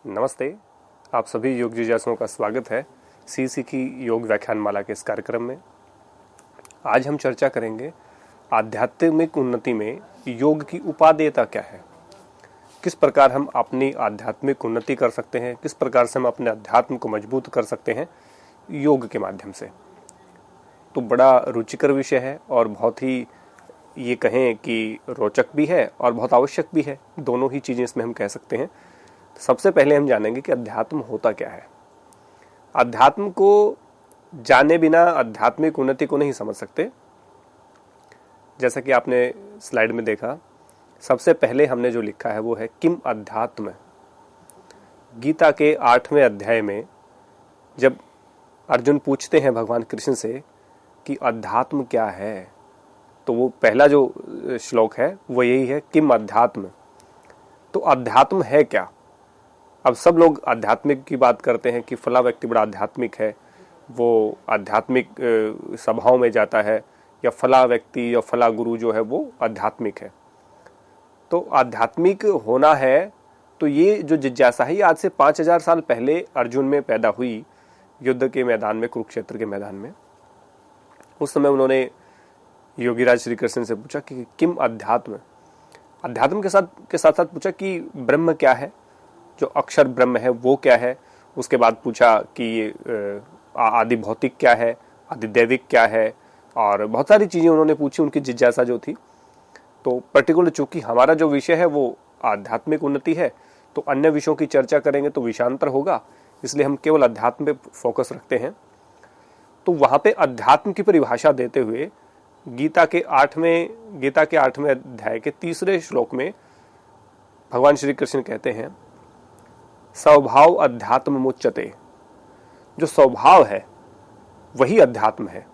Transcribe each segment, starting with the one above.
नमस्ते। आप सभी योग जिज्ञासुओं का स्वागत है सीसी की योग व्याख्यान माला के इस कार्यक्रम में। आज हम चर्चा करेंगे आध्यात्मिक उन्नति में योग की उपादेयता क्या है, किस प्रकार हम अपनी आध्यात्मिक उन्नति कर सकते हैं, किस प्रकार से हम अपने अध्यात्म को मजबूत कर सकते हैं योग के माध्यम से। तो बड़ा रुचिकर विषय है और बहुत ही ये कहें कि रोचक भी है और बहुत आवश्यक भी है। दोनों ही चीज़ें इसमें हम कह सकते हैं। सबसे पहले हम जानेंगे कि अध्यात्म होता क्या है। अध्यात्म को जाने बिना आध्यात्मिक उन्नति को नहीं समझ सकते। जैसा कि आपने स्लाइड में देखा, सबसे पहले हमने जो लिखा है वो है किम अध्यात्म। गीता के 8वें अध्याय में जब अर्जुन पूछते हैं भगवान कृष्ण से कि अध्यात्म क्या है, तो वो पहला जो श्लोक है वो यही है, किम अध्यात्म। तो अध्यात्म है क्या? अब सब लोग आध्यात्मिक की बात करते हैं कि फला व्यक्ति बड़ा आध्यात्मिक है, वो आध्यात्मिक सभाओं में जाता है, या फला व्यक्ति या फला गुरु जो है वो आध्यात्मिक है। तो आध्यात्मिक होना है तो ये जो जिज्ञासा है आज से 5000 साल पहले अर्जुन में पैदा हुई, युद्ध के मैदान में, कुरुक्षेत्र के मैदान में। उस समय उन्होंने योगीराज श्री कृष्ण से पूछा कि किम अध्यात्म। अध्यात्म के साथ साथ पूछा कि ब्रह्म क्या है, जो अक्षर ब्रह्म है वो क्या है। उसके बाद पूछा कि ये आदि भौतिक क्या है, आदि दैविक क्या है, और बहुत सारी चीजें उन्होंने पूछी, उनकी जिज्ञासा जो थी। तो पर्टिकुलर चूंकि हमारा जो विषय है वो आध्यात्मिक उन्नति है, तो अन्य विषयों की चर्चा करेंगे तो विषयांतर होगा, इसलिए हम केवल अध्यात्म पे फोकस रखते हैं। तो वहां पे अध्यात्म की परिभाषा देते हुए गीता के 8वें अध्याय के 3रे श्लोक में भगवान श्री कृष्ण कहते हैं, स्वभाव अध्यात्म मुच्यते। जो स्वभाव है वही अध्यात्म है।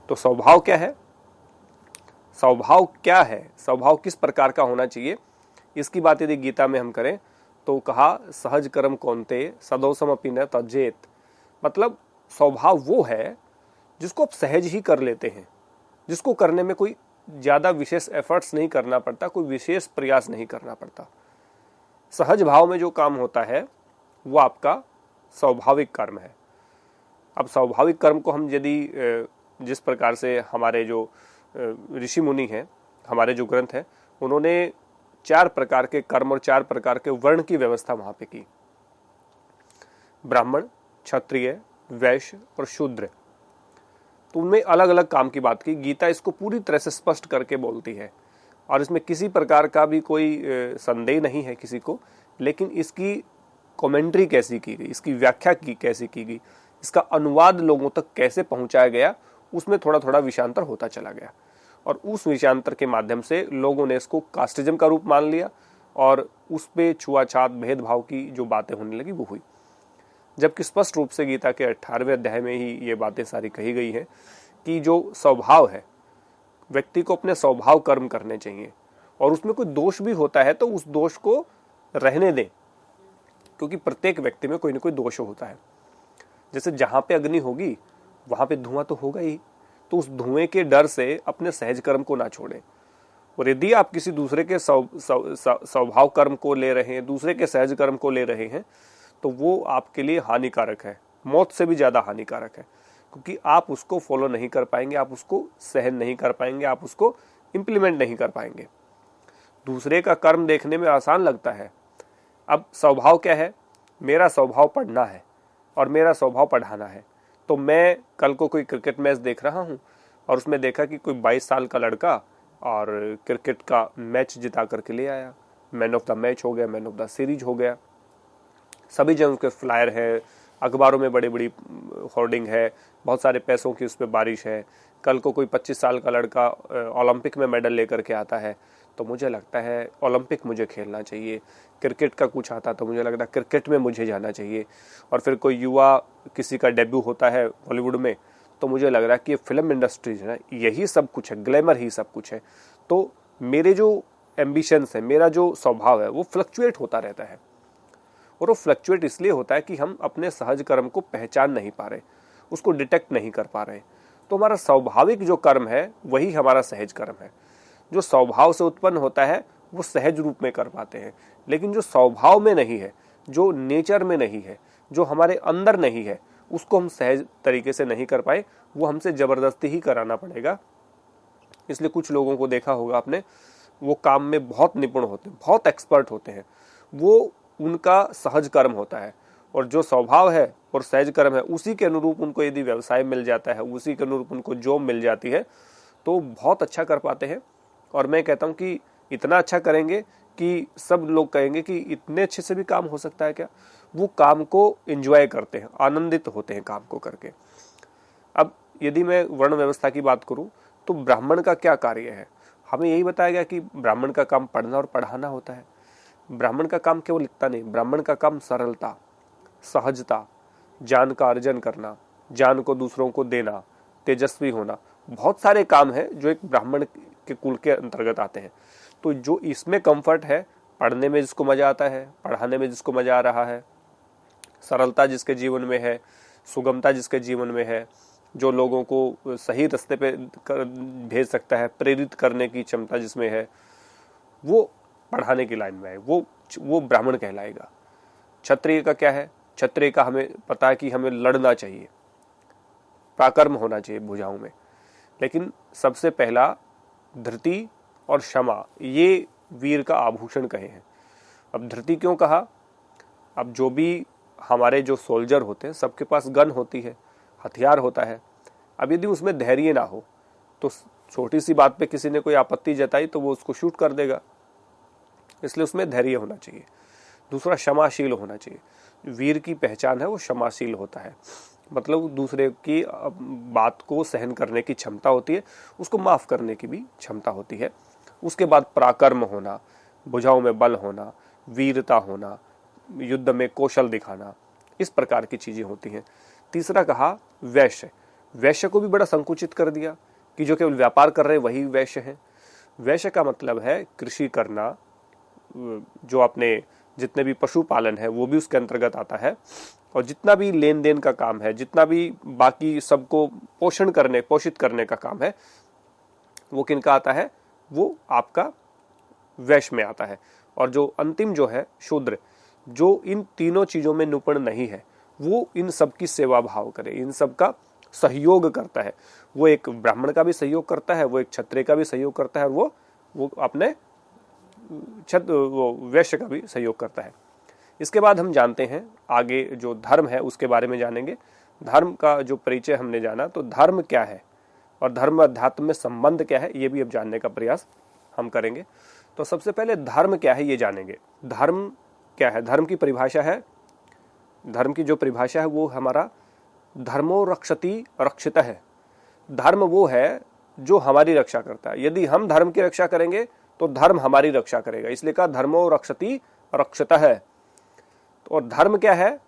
तो स्वभाव क्या है, स्वभाव किस प्रकार का होना चाहिए, इसकी बात यदि गीता में हम करें तो कहा, सहज कर्म कौन्ते सदोषमपि न त्यजेत। मतलब स्वभाव वो है जिसको आप सहज ही कर लेते हैं, जिसको करने में कोई ज्यादा विशेष एफर्ट्स नहीं करना पड़ता, कोई विशेष प्रयास नहीं करना पड़ता। सहज भाव में जो काम होता है वो आपका स्वाभाविक कर्म है। अब स्वाभाविक कर्म को हम यदि जिस प्रकार से हमारे जो ऋषि मुनि हैं, हमारे जो ग्रंथ हैं, उन्होंने 4 प्रकार के कर्म और 4 प्रकार के वर्ण की व्यवस्था वहां पे की, ब्राह्मण, क्षत्रिय, वैश्य और शूद्र। तो उनमें अलग अलग काम की बात की। गीता इसको पूरी तरह से स्पष्ट करके बोलती है और इसमें किसी प्रकार का भी कोई संदेह नहीं है किसी को। लेकिन इसकी कमेंट्री कैसी की गई, इसकी व्याख्या कैसी की गई, इसका अनुवाद लोगों तक कैसे पहुंचाया गया, उसमें थोड़ा थोड़ा विषयांतर होता चला गया। और उस विषयांतर के माध्यम से लोगों ने इसको कास्टिज्म का रूप मान लिया और उस पे छुआछात भेदभाव की जो बातें होने लगी वो हुई। जबकि स्पष्ट रूप से गीता के 18वें अध्याय में ही ये बातें सारी कही गई हैं कि जो स्वभाव है, व्यक्ति को अपने स्वभाव कर्म करने चाहिए, और उसमें कोई दोष भी होता है तो उस दोष को रहने दें, क्योंकि प्रत्येक व्यक्ति में कोई ना कोई दोष होता है। जैसे जहां पे अग्नि होगी वहां पे धुआं तो होगा ही, तो उस धुएं के डर से अपने सहज कर्म को ना छोड़ें। और यदि आप किसी दूसरे के स्वभाव कर्म को ले रहे हैं, दूसरे के सहज कर्म को ले रहे हैं, तो वो आपके लिए हानिकारक है, मौत से भी ज्यादा हानिकारक है, क्योंकि आप उसको फॉलो नहीं कर पाएंगे, आप उसको सहन नहीं कर पाएंगे, आप उसको इंप्लीमेंट नहीं कर पाएंगे। दूसरे का कर्म देखने में आसान लगता है। अब स्वभाव क्या है, मेरा स्वभाव पढ़ना है और मेरा स्वभाव पढ़ाना है। तो मैं कल को कोई क्रिकेट मैच देख रहा हूं और उसमें देखा कि कोई 22 साल का लड़का और क्रिकेट का मैच जिता करके ले आया, मैन ऑफ द मैच हो गया, मैन ऑफ द सीरीज हो गया, सभी जगह उसके फ्लायर है, अखबारों में बड़ी बड़ी होर्डिंग है, बहुत सारे पैसों की उस पर बारिश है। कल को कोई 25 साल का लड़का ओलंपिक में मेडल लेकर के आता है, तो मुझे लगता है ओलंपिक मुझे खेलना चाहिए। क्रिकेट का कुछ आता तो मुझे लगता है क्रिकेट में मुझे जाना चाहिए। और फिर कोई युवा किसी का डेब्यू होता है बॉलीवुड में, तो मुझे लग रहा है कि ये फिल्म इंडस्ट्रीज है ना, यही सब कुछ है, ग्लैमर ही सब कुछ है। तो मेरे जो एम्बिशंस है, मेरा जो स्वभाव है, वो फ्लक्चुएट होता रहता है। और वो फ्लक्चुएट इसलिए होता है कि हम अपने सहज कर्म को पहचान नहीं पा रहे, उसको डिटेक्ट नहीं कर पा रहे। तो हमारा स्वाभाविक जो कर्म है वही हमारा सहज कर्म है। जो स्वभाव से उत्पन्न होता है वो सहज रूप में कर पाते हैं, लेकिन जो स्वभाव में नहीं है, जो नेचर में नहीं है, जो हमारे अंदर नहीं है, उसको हम सहज तरीके से नहीं कर पाए, वो हमसे जबरदस्ती ही कराना पड़ेगा। इसलिए कुछ लोगों को देखा होगा आपने, वो काम में बहुत निपुण होते हैं, बहुत एक्सपर्ट होते हैं, वो उनका सहज कर्म होता है, और जो स्वभाव है और सहज कर्म है उसी के अनुरूप उनको यदि व्यवसाय मिल जाता है, उसी के अनुरूप उनको जॉब मिल जाती है, तो बहुत अच्छा कर पाते हैं। और मैं कहता हूँ कि इतना अच्छा करेंगे कि सब लोग कहेंगे कि इतने अच्छे से भी काम हो सकता है क्या। वो काम को एंजॉय करते हैं, आनंदित होते हैं काम को करके। अब यदि मैं वर्ण व्यवस्था की बात करूं तो ब्राह्मण का क्या कार्य है, हमें यही बताया गया कि ब्राह्मण का काम पढ़ना और पढ़ाना होता है। ब्राह्मण का काम केवल लिखता नहीं, ब्राह्मण का काम सरलता, सहजता, ज्ञान का अर्जन करना, ज्ञान को दूसरों को देना, तेजस्वी होना, बहुत सारे काम हैं जो एक ब्राह्मण के कुल के अंतर्गत आते हैं। तो जो इसमें कंफर्ट है, पढ़ने में जिसको मजा आता है, पढ़ाने में जिसको मजा आ रहा है, सरलता जिसके जीवन में है, सुगमता जिसके जीवन में है, जो लोगों को सही रास्ते पे भेज सकता है, प्रेरित करने की क्षमता जिसमें है, वो पढ़ाने की लाइन में है, वो ब्राह्मण कहलाएगा। क्षत्रिय का क्या है, क्षत्रिय का हमें पता है कि हमें लड़ना चाहिए, पराक्रम होना चाहिए भुजाओं में, लेकिन सबसे पहला धृति और क्षमा, ये वीर का आभूषण कहे हैं। अब धृति क्यों कहा, अब जो भी हमारे जो सोल्जर होते हैं सबके पास गन होती है, हथियार होता है। अब यदि उसमें धैर्य ना हो तो छोटी सी बात पे किसी ने कोई आपत्ति जताई तो वो उसको शूट कर देगा, इसलिए उसमें धैर्य होना चाहिए। दूसरा क्षमाशील होना चाहिए, वीर की पहचान है वो क्षमाशील होता है, मतलब दूसरे की बात को सहन करने की क्षमता होती है, उसको माफ करने की भी क्षमता होती है। उसके बाद पराक्रम होना, भुजाओं में बल होना, वीरता होना, युद्ध में कौशल दिखाना, इस प्रकार की चीजें होती हैं। तीसरा कहा वैश्य, वैश्य को भी बड़ा संकुचित कर दिया कि जो केवल व्यापार कर रहे वही वैश्य हैं। वैश्य का मतलब है कृषि करना, जो अपने जितने भी पशुपालन है वो भी उसके अंतर्गत आता है, और जितना भी लेन देन का काम है, जितना भी बाकी सबको पोषित करने का काम है, वो किनका आता है, वो आपका वैश्य में आता है। और जो अंतिम जो है शूद्र, जो इन तीनों चीजों में निपुण नहीं है, वो इन सब की सेवा भाव करे, इन सब का सहयोग करता है। वो एक ब्राह्मण का भी सहयोग करता है, वो एक क्षत्रिय का भी सहयोग करता है, और वो अपने वैश्य का भी सहयोग करता है। इसके बाद हम जानते हैं आगे जो धर्म है उसके बारे में जानेंगे। धर्म का जो परिचय हमने जाना, तो धर्म क्या है और धर्म अध्यात्म में संबंध क्या है, ये भी अब जानने का प्रयास हम करेंगे। तो सबसे पहले धर्म क्या है ये जानेंगे। धर्म क्या है, धर्म की परिभाषा है, धर्म की जो परिभाषा है वो हमारा धर्मो रक्षति रक्षित है। धर्म वो है जो हमारी रक्षा करता है, यदि हम धर्म की रक्षा करेंगे तो धर्म हमारी रक्षा करेगा, इसलिए कहा धर्मो रक्षति रक्षित है। और धर्म क्या है,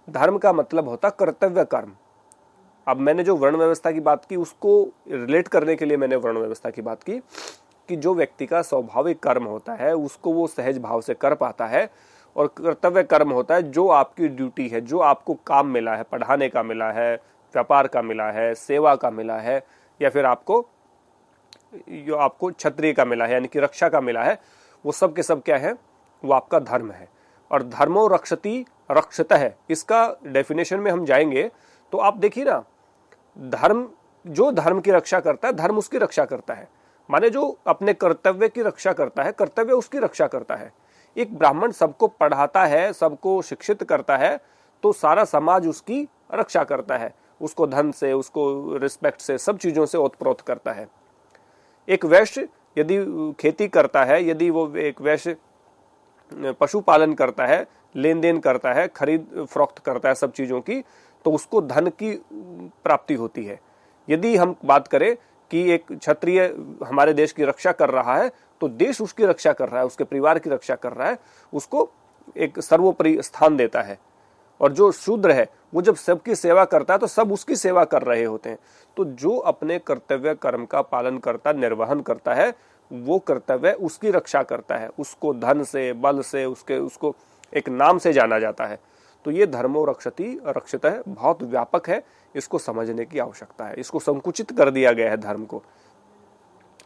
धर्म का मतलब होता कर्तव्य कर्म। अब मैंने जो वर्ण व्यवस्था की बात की उसको रिलेट करने के लिए मैंने वर्ण व्यवस्था की बात की कि जो व्यक्ति का स्वाभाविक कर्म होता है उसको वो सहज भाव से कर पाता है, और कर्तव्य कर्म होता है जो आपकी ड्यूटी है, जो आपको काम मिला है, पढ़ाने का मिला है, व्यापार का मिला है, सेवा का मिला है, या फिर आपको क्षत्रिय का मिला है यानी कि रक्षा का मिला है, वो सब के सब क्या है, वो आपका धर्म है। और धर्मो रक्षति रक्षित है, इसका डेफिनेशन में हम जाएंगे तो आप देखिए ना, धर्म जो धर्म की रक्षा करता है, धर्म उसकी रक्षा करता है, माने जो अपने कर्तव्य की रक्षा करता है, कर्तव्य उसकी रक्षा करता है। एक ब्राह्मण सबको पढ़ाता है, सबको शिक्षित करता है, तो सारा समाज उसकी रक्षा करता है, उसको धन से, उसको रिस्पेक्ट से, सब चीजों से ओतप्रोत करता है। एक वैश्य यदि खेती करता है, यदि वो एक वैश्य पशुपालन करता है, लेन देन करता है, खरीद फरोख्त करता है सब चीजों की, तो उसको धन की प्राप्ति होती है। यदि हम बात करें कि एक क्षत्रिय हमारे देश की रक्षा कर रहा है, तो देश उसकी रक्षा कर रहा है, उसके परिवार की रक्षा कर रहा है, उसको एक सर्वोपरि स्थान देता है। और जो शूद्र है वो जब सबकी सेवा करता है तो सब उसकी सेवा कर रहे होते हैं। तो जो अपने कर्तव्य कर्म का पालन करता, निर्वहन करता है, वो कर्तव्य उसकी रक्षा करता है, उसको धन से, बल से, उसको एक नाम से जाना जाता है। तो ये धर्मो रक्षति रक्षित है, बहुत व्यापक है, इसको समझने की आवश्यकता है, इसको संकुचित कर दिया गया है धर्म को।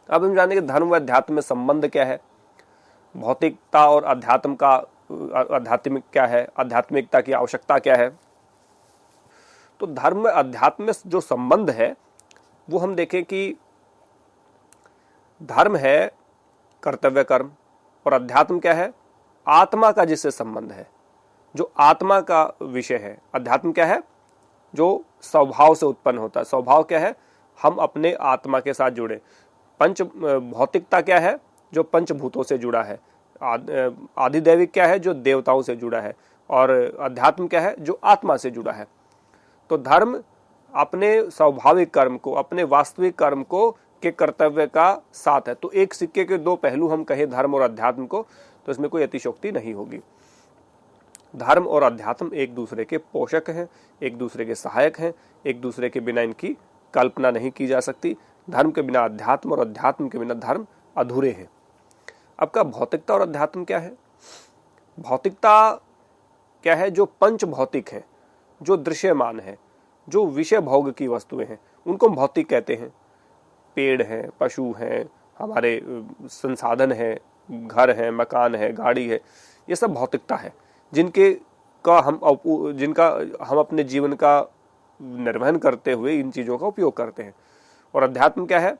अब हम जानेंगे धर्म व अध्यात्म में संबंध क्या है। भौतिकता और अध्यात्म का आध्यात्मिक क्या है, आध्यात्मिकता की आवश्यकता क्या है। तो धर्म में अध्यात्म में जो संबंध है वो हम देखें कि धर्म है कर्तव्य कर्म, और अध्यात्म क्या है, आत्मा का जिससे संबंध है, जो आत्मा का विषय है। अध्यात्म क्या है, जो स्वभाव से उत्पन्न होता है। स्वभाव क्या है, हम अपने आत्मा के साथ जुड़े। पंच भौतिकता क्या है, जो पंचभूतों से जुड़ा है। आधिदैविक क्या है, जो देवताओं से जुड़ा है। और अध्यात्म क्या है, जो आत्मा से जुड़ा है। तो धर्म अपने स्वाभाविक कर्म को, अपने वास्तविक कर्म को के कर्तव्य का साथ है। तो एक सिक्के के दो पहलू हम कहें धर्म और अध्यात्म को, तो इसमें कोई अतिशयोक्ति नहीं होगी। धर्म और अध्यात्म एक दूसरे के पोषक हैं, एक दूसरे के सहायक हैं, एक दूसरे के बिना इनकी कल्पना नहीं की जा सकती। धर्म के बिना अध्यात्म और अध्यात्म के बिना धर्म अधूरे हैं। अब का भौतिकता और अध्यात्म क्या है? भौतिकता क्या है, जो पंच भौतिक है, जो दृश्यमान है, जो विषय भोग की वस्तुएं हैं, उनको हम भौतिक कहते हैं। पेड़ हैं, पशु हैं, हमारे संसाधन हैं, घर है, मकान है, गाड़ी है, ये सब भौतिकता है, जिनका हम अपने जीवन का निर्वहन करते हुए इन चीजों का उपयोग करते हैं। और अध्यात्म क्या है,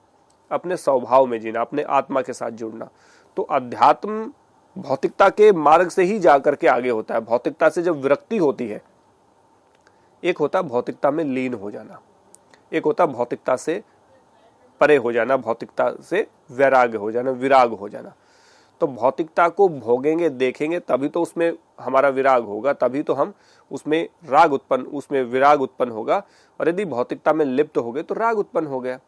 अपने स्वभाव में जीना, अपने आत्मा के साथ जुड़ना। तो अध्यात्म भौतिकता के मार्ग से ही जाकर के आगे होता है। भौतिकता से जब विरक्ति होती है, एक होता है भौतिकता में लीन हो जाना, एक होता है भौतिकता से परे हो जाना, भौतिकता से वैराग्य हो जाना, विराग हो जाना। तो भौतिकता को भोगेंगे, देखेंगे, तभी तो उसमें हमारा विराग होगा, तभी तो हम उसमें विराग उत्पन्न होगा। और यदि भौतिकता में लिप्त हो गए तो राग उत्पन्न हो गया।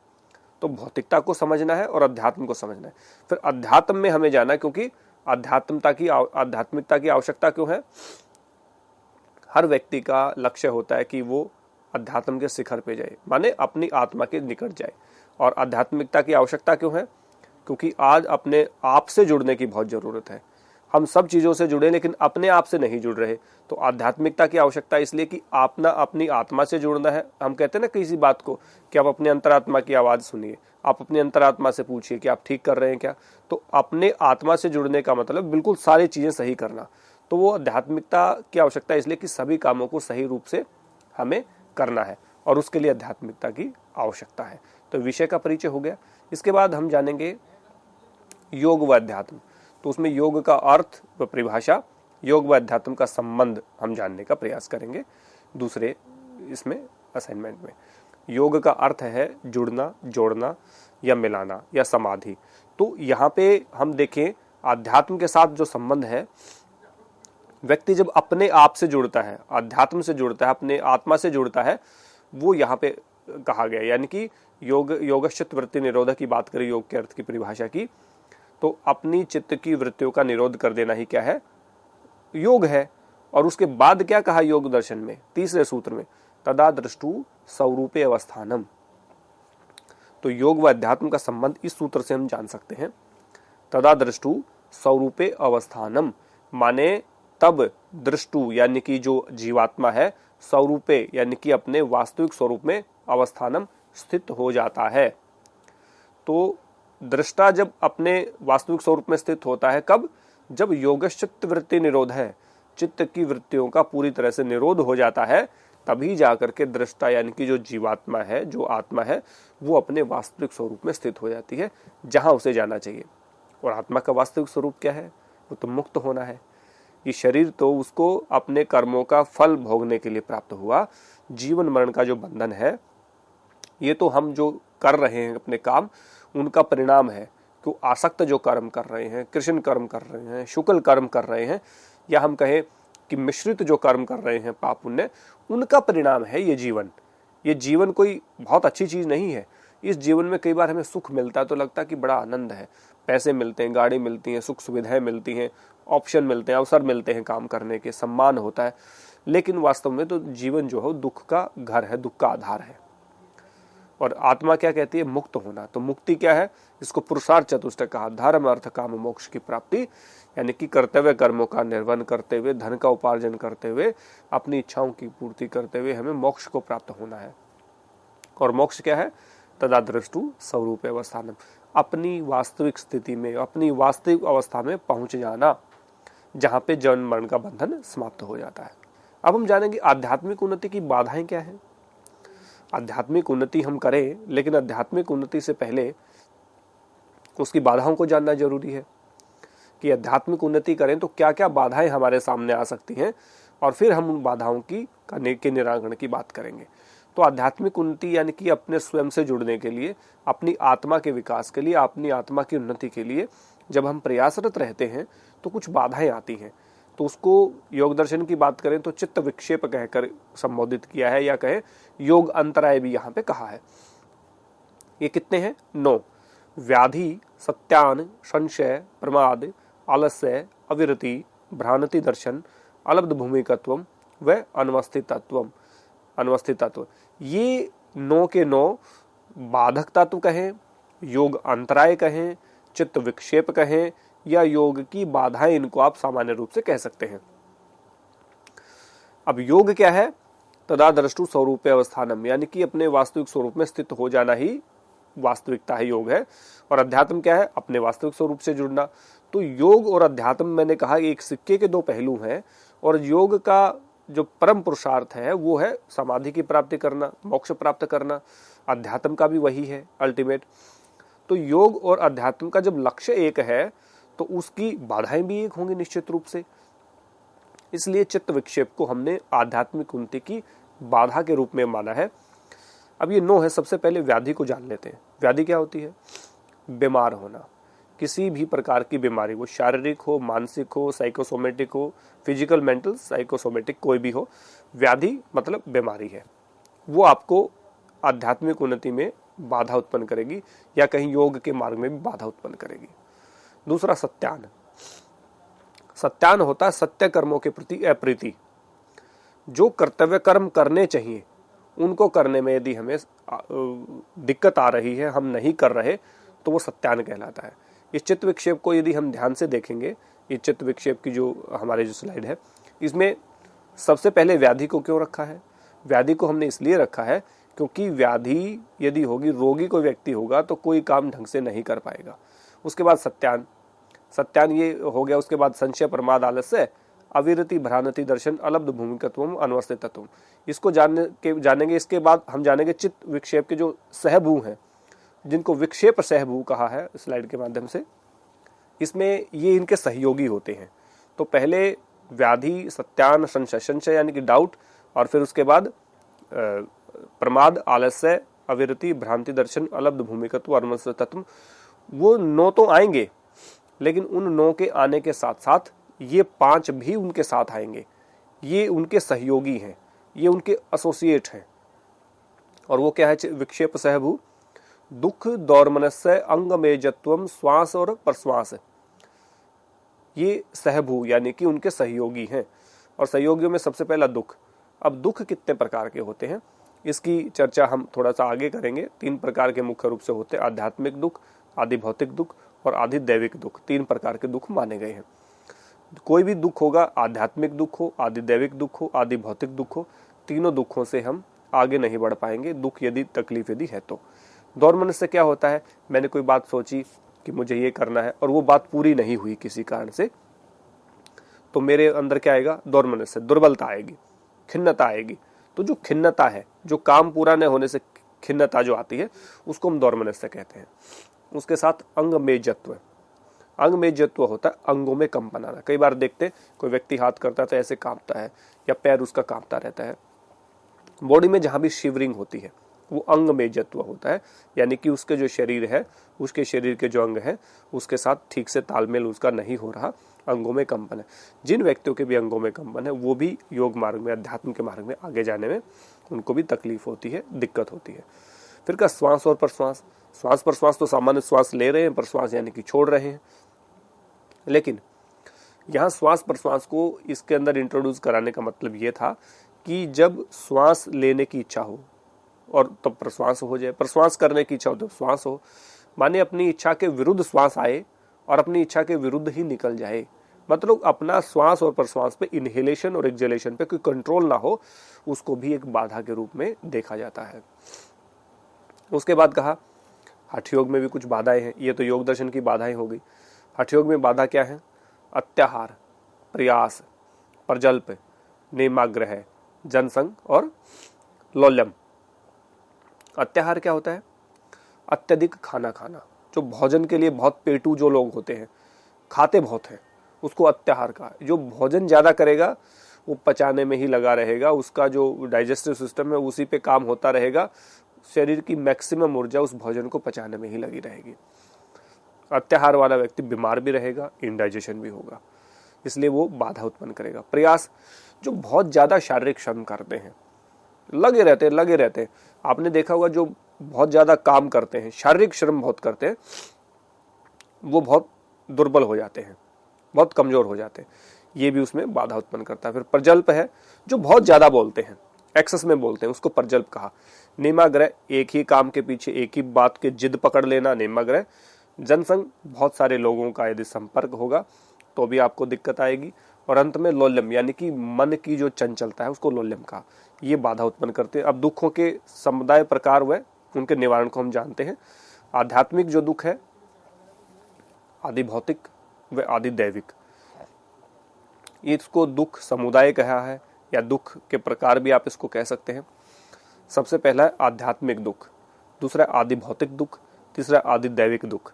तो भौतिकता को समझना है और अध्यात्म को समझना है। फिर अध्यात्म में हमें जाना, क्योंकि आध्यात्मिकता की आवश्यकता क्यों है? हर व्यक्ति का लक्ष्य होता है कि वो अध्यात्म के शिखर पे जाए, माने अपनी आत्मा के निकट जाए। और आध्यात्मिकता की आवश्यकता क्यों है? क्योंकि आज अपने आप से जुड़ने की बहुत जरूरत है। हम सब चीजों से जुड़े लेकिन अपने आप से नहीं जुड़ रहे। तो आध्यात्मिकता की आवश्यकता इसलिए कि अपनी आत्मा से जुड़ना है। हम कहते हैं ना किसी बात को कि आप अपने अंतरात्मा की आवाज सुनिए, आप अपनी अंतरात्मा से पूछिए कि आप ठीक कर रहे हैं क्या। तो अपने आत्मा से जुड़ने का मतलब बिल्कुल सारी चीजें सही करना। तो वो आध्यात्मिकता की आवश्यकता इसलिए कि सभी कामों को सही रूप से हमें करना है, और उसके लिए आध्यात्मिकता की आवश्यकता है। तो विषय का परिचय हो गया। इसके बाद हम जानेंगे योग व अध्यात्म। तो उसमें योग का अर्थ व परिभाषा, योग व अध्यात्म का संबंध हम जानने का प्रयास करेंगे दूसरे इसमें असाइनमेंट में। योग का अर्थ है जुड़ना, जोड़ना या मिलाना या समाधि। तो यहाँ पे हम देखें आध्यात्म के साथ जो संबंध है, व्यक्ति जब अपने आप से जुड़ता है, अध्यात्म से जुड़ता है, अपने आत्मा से जुड़ता है, वो यहाँ पे कहा गया। यानी कि योगश्चित्त वृत्ति निरोध की बात करें, योग के अर्थ की परिभाषा की, तो अपनी चित्त की वृत्तियों का निरोध कर देना ही क्या है? योग है। और उसके बाद क्या कहा योग दर्शन में, तीसरे सूत्र में, तदा दृष्टु स्वरूपे अवस्थानम। तो योग व अध्यात्म का संबंध इस सूत्र से हम जान सकते हैं। तदा दृष्टु स्वरूपे अवस्थानम, माने तब दृष्टु यानी कि जो जीवात्मा है, स्वरूपे यानी कि अपने वास्तविक स्वरूप में अवस्थानम स्थित हो जाता है। तो दृष्टा जब अपने वास्तविक स्वरूप में स्थित होता है, कब? जब योगश्चित्त वृत्ति निरोध है, चित्त की वृत्तियों का पूरी तरह से निरोध हो जाता है, तभी जाकर के दृष्टा यानी कि जो जीवात्मा है, जो आत्मा है, वो अपने वास्तविक स्वरूप में स्थित हो जाती है, जहां उसे जाना चाहिए। और आत्मा का वास्तविक स्वरूप क्या है? वो तो मुक्त होना है। ये शरीर तो उसको अपने कर्मों का फल भोगने के लिए प्राप्त हुआ। जीवन मरण का जो बंधन है, ये तो हम जो कर रहे हैं अपने काम, उनका परिणाम है। तो आसक्त जो कर्म कर रहे हैं, कृष्ण कर्म कर रहे हैं, शुक्ल कर्म कर रहे हैं, या हम कहें कि मिश्रित जो कर्म कर रहे हैं पाप पुण्य, उनका परिणाम है ये जीवन। ये जीवन कोई बहुत अच्छी चीज नहीं है। इस जीवन में कई बार हमें सुख मिलता है तो लगता है कि बड़ा आनंद है, पैसे मिलते हैं, गाड़ी मिलती है, सुख सुविधाएं मिलती हैं, ऑप्शन मिलते हैं, अवसर मिलते हैं काम करने के, सम्मान होता है। लेकिन वास्तव में तो जीवन जो है दुख का घर है, दुख का आधार है। और आत्मा क्या कहती है? मुक्त होना। तो मुक्ति क्या है? इसको पुरुषार्थ चतुष्टय कहा, धर्म अर्थ काम मोक्ष की प्राप्ति। यानी कि कर्तव्य कर्मों का निर्वहन करते हुए, धन का उपार्जन करते हुए, अपनी इच्छाओं की पूर्ति करते हुए हमें मोक्ष को प्राप्त होना है। और मोक्ष क्या है? तदा दृष्टु स्वरूप अवस्थानम, अपनी वास्तविक स्थिति में, अपनी वास्तविक अवस्था में पहुंच जाना। जहां पे जन्म मरण का बंधन समाप्त हो जाता है। अब हम जानेंगे आध्यात्मिक उन्नति की बाधाएं क्या है। आध्यात्मिक उन्नति हम करें, लेकिन आध्यात्मिक उन्नति से पहले उसकी बाधाओं को जानना जरूरी है कि आध्यात्मिक उन्नति करें तो क्या क्या बाधाएं हमारे सामने आ सकती हैं, और फिर हम उन बाधाओं के निराकरण की बात करेंगे। तो आध्यात्मिक उन्नति यानी कि अपने स्वयं से जुड़ने के लिए, अपनी आत्मा के विकास के लिए, अपनी आत्मा की उन्नति के लिए जब हम प्रयासरत रहते हैं तो कुछ बाधाएं आती हैं। तो उसको योग दर्शन की बात करें तो चित्त विक्षेप कहकर संबोधित किया है, या कहें योग अंतराय भी यहाँ पे कहा है। ये कितने हैं? 9। व्याधि, सत्यान, संशय, प्रमाद, आलस्य, अविरति, भ्रांति दर्शन, अलब्ध भूमिकत्वम व अनवस्थित तत्व। ये 9 के 9 बाधक तत्व कहें, योग अंतराय कहें, चित्त विक्षेप कहें, या योग की बाधाएं, इनको आप सामान्य रूप से कह सकते हैं। अब योग क्या है? तदा दृष्टु स्वरूप अवस्थानम, यानी कि अपने वास्तविक स्वरूप में स्थित हो जाना ही वास्तविकता है, योग है। और अध्यात्म क्या है? अपने वास्तविक स्वरूप से जुड़ना। तो योग और अध्यात्म, मैंने कहा, एक सिक्के के 2 पहलू हैं, और योग का जो परम पुरुषार्थ है वो है समाधि की प्राप्ति करना, मोक्ष प्राप्त करना। अध्यात्म का भी वही है अल्टीमेट। तो योग और अध्यात्म का जब लक्ष्य एक है तो उसकी बाधाएं भी एक होंगी निश्चित रूप से। इसलिए चित्त विक्षेप को हमने आध्यात्मिक उन्नति की बाधा के रूप में माना है। अब ये 9 है। सबसे पहले व्याधि को जान लेते हैं। व्याधि क्या होती है? बीमार होना, किसी भी प्रकार की बीमारी, वो शारीरिक हो, मानसिक हो, साइकोसोमेटिक हो, फिजिकल, मेंटल, साइकोसोमेटिक, कोई भी हो, व्याधि मतलब बीमारी है, वो आपको आध्यात्मिक उन्नति में बाधा उत्पन्न करेगी, या कहीं योग के मार्ग में भी बाधा उत्पन्न करेगी। दूसरा सत्यान। सत्यान होता है सत्य कर्मों के प्रति अप्रीति। जो कर्तव्य कर्म करने चाहिए उनको करने में यदि हमें दिक्कत आ रही है, हम नहीं कर रहे, तो वो सत्यान कहलाता है। इस चित्त विक्षेप को यदि हम ध्यान से देखेंगे, ये चित्त विक्षेप की जो हमारे जो स्लाइड है, इसमें सबसे पहले व्याधि को क्यों रखा है? व्याधि को हमने इसलिए रखा है क्योंकि व्याधि यदि होगी, रोगी कोई व्यक्ति होगा तो कोई काम ढंग से नहीं कर पाएगा। उसके बाद सत्यान, सत्यान ये हो गया। उसके बाद संशय, प्रमाद, आलस्य, अविरति, भ्रांति दर्शन, अलब्ध भूमिकत्वम, अनवस्थितत्वम। इसको जानेंगे। इसके बाद हम जानेंगे चित्त विक्षेप के जो सहभू हैं, जिनको विक्षेप सहभू कहा है स्लाइड के माध्यम से। इसमें ये इनके सहयोगी होते हैं। तो पहले व्याधि, सत्यान, संशय, संशय यानी कि डाउट, और फिर उसके बाद प्रमाद, आलस्य, अविरति, भ्रांति दर्शन, अलब्ध भूमिकत्व, अनवस्थितत्व। वो 9 तो आएंगे, लेकिन उन 9 के आने के साथ साथ ये 5 भी उनके साथ आएंगे। ये उनके सहयोगी हैं, ये उनके एसोसिएट हैं। और वो क्या है? विक्षेप सहभू, दुख, दौर्मनस्य, अंगमेजत्वम, श्वास और प्रश्वास। ये सहभू यानी कि उनके सहयोगी हैं। और सहयोगियों में सबसे पहला दुख। अब दुख कितने प्रकार के होते हैं इसकी चर्चा हम थोड़ा सा आगे करेंगे। 3 प्रकार के मुख्य रूप से होते हैं। आध्यात्मिक दुख, आदि भौतिक दुख और आदि दैविक दुख। 3 प्रकार के दुख माने गए हैं। कोई भी दुख होगा, आध्यात्मिक दुख हो, आदि दैविक दुख हो, आदि भौतिक दुख हो, तीनों दुखों से हम आगे नहीं बढ़ पाएंगे। दुख यदि, तकलीफ यदि है तो। दौर्मनस्य से क्या होता है? मैंने कोई बात सोची कि मुझे ये करना है और वो बात पूरी नहीं हुई किसी कारण से, तो मेरे अंदर क्या आएगा? दौर्मनस्य, दुर्बलता आएगी, खिन्नता आएगी। तो जो खिन्नता है, जो काम पूरा न होने से खिन्नता जो आती है, उसको हम दौर्मनस्य कहते हैं। उसके साथ अंगमेजत्व। अंगमेजत्व होता है अंगों में कंपन आना। कई बार देखते कोई व्यक्ति हाथ करता है तो ऐसे कांपता है, या पैर उसका कांपता रहता है। बॉडी में जहां भी शिवरिंग होती है वो अंगमेजत्व होता है, यानी कि उसके जो शरीर है, उसके शरीर के जो अंग है, उसके साथ ठीक से तालमेल उसका नहीं हो रहा, अंगों में कंपन है। जिन व्यक्तियों के भी अंगों में कंपन है, वो भी योग मार्ग में, अध्यात्म के मार्ग में आगे जाने में उनको भी तकलीफ होती है, दिक्कत होती है। फिर का श्वास और प्रश्वास। श्वास प्रश्वास तो सामान्य श्वास ले रहे हैं, प्रश्वास यानी कि छोड़ रहे हैं। लेकिन यहाँ श्वास प्रश्वास को इसके अंदर इंट्रोड्यूस कराने का मतलब ये था कि जब श्वास लेने की इच्छा हो और तब तो प्रश्वास हो जाए, प्रश्वास करने की इच्छा हो तो श्वास हो। माने अपनी इच्छा के विरुद्ध श्वास आए और अपनी इच्छा के विरुद्ध ही निकल जाए। मतलब अपना श्वास और प्रश्वास पे, इनहेलेशन और एक्सहेलेशन पे कोई कंट्रोल ना हो, उसको भी एक बाधा के रूप में देखा जाता है। उसके बाद कहा हठ योग में भी कुछ बाधाएं हैं। ये तो योग दर्शन की बाधाएं हो गई। हठ योग में बाधा क्या है? अत्याहार, प्रयास, प्रजल्प, नेमाग्रह, जनसंग और लौल्यम। अत्याहार क्या होता है? अत्यधिक खाना खाना, जो भोजन के लिए बहुत पेटू जो लोग होते हैं, खाते बहुत हैं, उसको अत्याहार कहा। जो भोजन ज्यादा करेगा वो पचाने में ही लगा रहेगा, उसका जो डाइजेस्टिव सिस्टम है उसी पे काम होता रहेगा, शरीर की मैक्सिमम ऊर्जा उस भोजन को पचाने में ही लगी रहेगी। अत्याहार वाला व्यक्ति बीमार भी रहेगा, इंडाइजेशन भी होगा, इसलिए वो बाधा उत्पन्न करेगा। प्रयास, जो बहुत ज्यादा शारीरिक श्रम करते हैं, लगे रहते हैं। आपने देखा होगा जो बहुत ज्यादा काम करते हैं, शारीरिक श्रम बहुत करते हैं, वो बहुत दुर्बल हो जाते हैं, बहुत कमजोर हो जाते हैं, ये भी उसमें बाधा उत्पन्न करता है। फिर प्रजल्प है, जो बहुत ज्यादा बोलते हैं, एक्सेस में बोलते हैं, उसको प्रजल्प कहा। नेमाग्रह, एक ही काम के पीछे एक ही बात के जिद पकड़ लेना, नेमाग्रह। जनसंग, बहुत सारे लोगों का यदि संपर्क होगा तो भी आपको दिक्कत आएगी। और अंत में लौल्यम, यानी कि मन की जो चंचलता है उसको लौल्यम कहा। ये बाधा उत्पन्न करते हैं। अब दुखों के समुदाय प्रकार व उनके निवारण को हम जानते हैं। आध्यात्मिक जो दुख है, आदि भौतिक व आदि दैविक, इसको दुख समुदाय कहा है, या दुख के प्रकार भी आप इसको कह सकते हैं। सबसे पहला है आध्यात्मिक दुख, दूसरा आदि भौतिक दुख, तीसरा आदि दैविक दुख।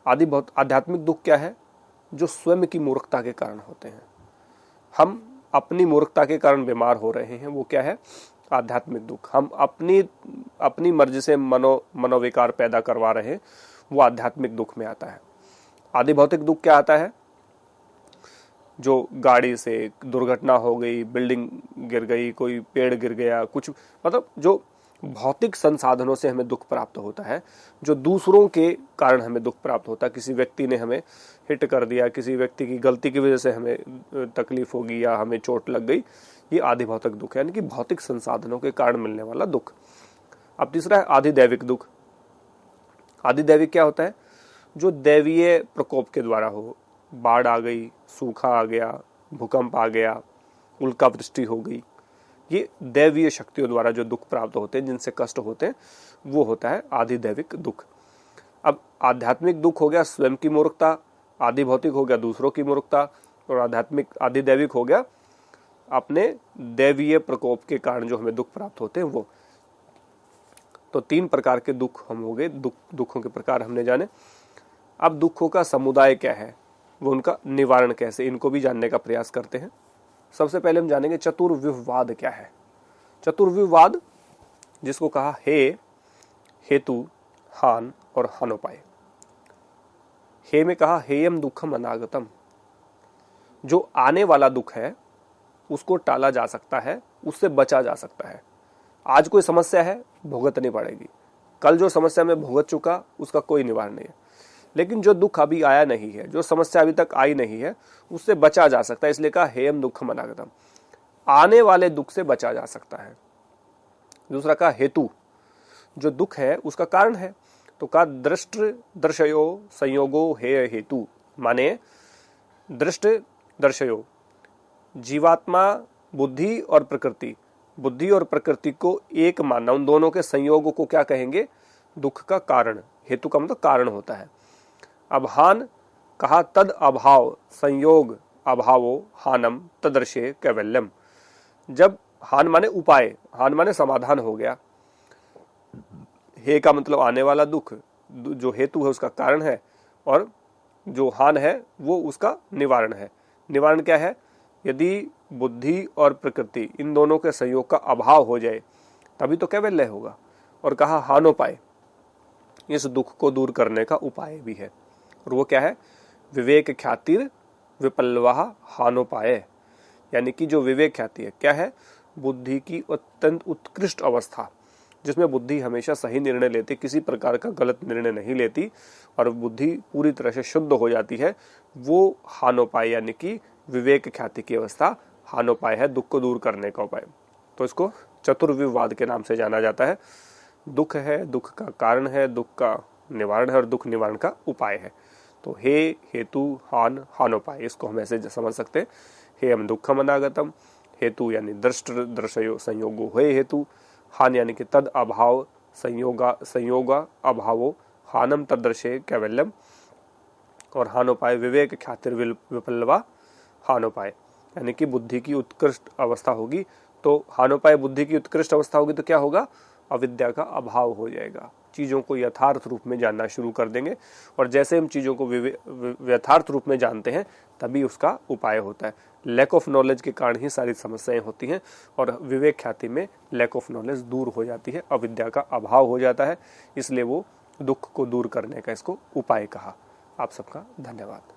आध्यात्मिक दुख क्या है? जो स्वयं की मूर्खता के कारण होते हैं। हम अपनी मूर्खता के कारण बीमार हो रहे हैं, वो क्या है? आध्यात्मिक दुख। हम अपनी मर्जी से मनोविकार पैदा करवा रहे हैं, वो आध्यात्मिक दुख में आता है। आदि भौतिक दुख क्या आता है? जो गाड़ी से दुर्घटना हो गई, बिल्डिंग गिर गई, कोई पेड़ गिर गया, कुछ मतलब जो भौतिक संसाधनों से हमें दुख प्राप्त होता है, जो दूसरों के कारण हमें दुख प्राप्त होता है। किसी व्यक्ति ने हमें हिट कर दिया, किसी व्यक्ति की गलती की वजह से हमें तकलीफ होगी या हमें चोट लग गई, ये आदि भौतिक दुख है, यानी कि भौतिक संसाधनों के कारण मिलने वाला दुख। अब तीसरा है आदि दैविक दुख। आदि दैविक क्या होता है? जो दैवीय प्रकोप के द्वारा हो, बाढ़ आ गई, सूखा आ गया, भूकंप आ गया, उल्का वृष्टि हो गई, ये दैवीय शक्तियों द्वारा जो दुख प्राप्त होते हैं, जिनसे कष्ट होते हैं, वो होता है आदि दैविक दुख। अब आध्यात्मिक दुख हो गया स्वयं की मूर्खता, आदि भौतिक हो गया दूसरों की मूर्खता, और आध्यात्मिक आदि दैविक हो गया अपने दैवीय प्रकोप के कारण जो हमें दुख प्राप्त होते हैं वो। तो 3 प्रकार के दुख हम हो गए, दुखों के प्रकार हमने जाने। अब दुखों का समुदाय क्या है, वो उनका निवारण कैसे, इनको भी जानने का प्रयास करते हैं। सबसे पहले हम जानेंगे चतुर्व्यूहवाद क्या है। चतुर्व्यूहवाद, जिसको कहा हे, हेतु, हान और हानोपाय। हे में कहा हेयम दुखम अनागतम, जो आने वाला दुख है उसको टाला जा सकता है, उससे बचा जा सकता है। आज कोई समस्या है, भुगतनी पड़ेगी, कल जो समस्या में भुगत चुका उसका कोई निवारण नहीं है। लेकिन जो दुख अभी आया नहीं है, जो समस्या अभी तक आई नहीं है, उससे बचा जा सकता है, इसलिए कहा हेयम दुखम अनागतम, आने वाले दुख से बचा जा सकता है। दूसरा कहा हेतु, जो दुख है उसका कारण है, तो कहा दृष्ट दर्शयो संयोगो हे हेतु, माने दृष्ट दर्शयो, जीवात्मा बुद्धि और प्रकृति, बुद्धि और प्रकृति को एक मानना, उन दोनों के संयोग को क्या कहेंगे? दुख का कारण। हेतु का मतलब कारण होता है। अब हान कहा तद अभाव संयोग अभावो हानम तदर्शे कैवल्यम, जब हान माने उपाय, हान माने समाधान हो गया, हे का मतलब आने वाला दुख, जो हेतु है उसका कारण है, और जो हान है वो उसका निवारण है। निवारण क्या है? यदि बुद्धि और प्रकृति इन दोनों के संयोग का अभाव हो जाए तभी तो कैवल्य होगा। और कहा हानोपाय, इस दुख को दूर करने का उपाय भी है, और वो क्या है? विवेक ख्यातिर विपल्वा हानोपाय, यानी कि जो विवेक ख्याति है क्या है? बुद्धि की अत्यंत उत्कृष्ट अवस्था, जिसमें बुद्धि हमेशा सही निर्णय लेती, किसी प्रकार का गलत निर्णय नहीं लेती, और बुद्धि पूरी तरह से शुद्ध हो जाती है, वो हानोपाय यानी कि विवेक ख्याति की अवस्था हानोपाय है, दुख को दूर करने का उपाय। तो इसको चतुर्व्यूहवाद के नाम से जाना जाता है। दुख है, दुख का कारण है, दुख का निवारण है, और दुख निवारण का उपाय है। तो हे, हेतु, हान, हानोपाय, इसको हम ऐसे समझ सकते हैं। हे हम दुखम अनागतम, हेतु यानी दृष्ट दर्शयो संयोगो हे हेतु, हान यानी कि तद अभाव संयोगा अभावो हानम तदर्शे कैवल्यम, और हानोपाय विवेक ख्यातिर विपल्वा हानोपाय, यानी कि बुद्धि की उत्कृष्ट अवस्था होगी। तो हानोपाय बुद्धि की उत्कृष्ट अवस्था होगी तो क्या होगा, अविद्या का अभाव हो जाएगा, चीजों को यथार्थ रूप में जानना शुरू कर देंगे। और जैसे हम चीजों को यथार्थ रूप में जानते हैं तभी उसका उपाय होता है। लैक ऑफ नॉलेज के कारण ही सारी समस्याएं होती हैं, और विवेक ख्याति में लैक ऑफ नॉलेज दूर हो जाती है, अविद्या का अभाव हो जाता है, इसलिए वो दुख को दूर करने का इसको उपाय कहा। आप सबका धन्यवाद।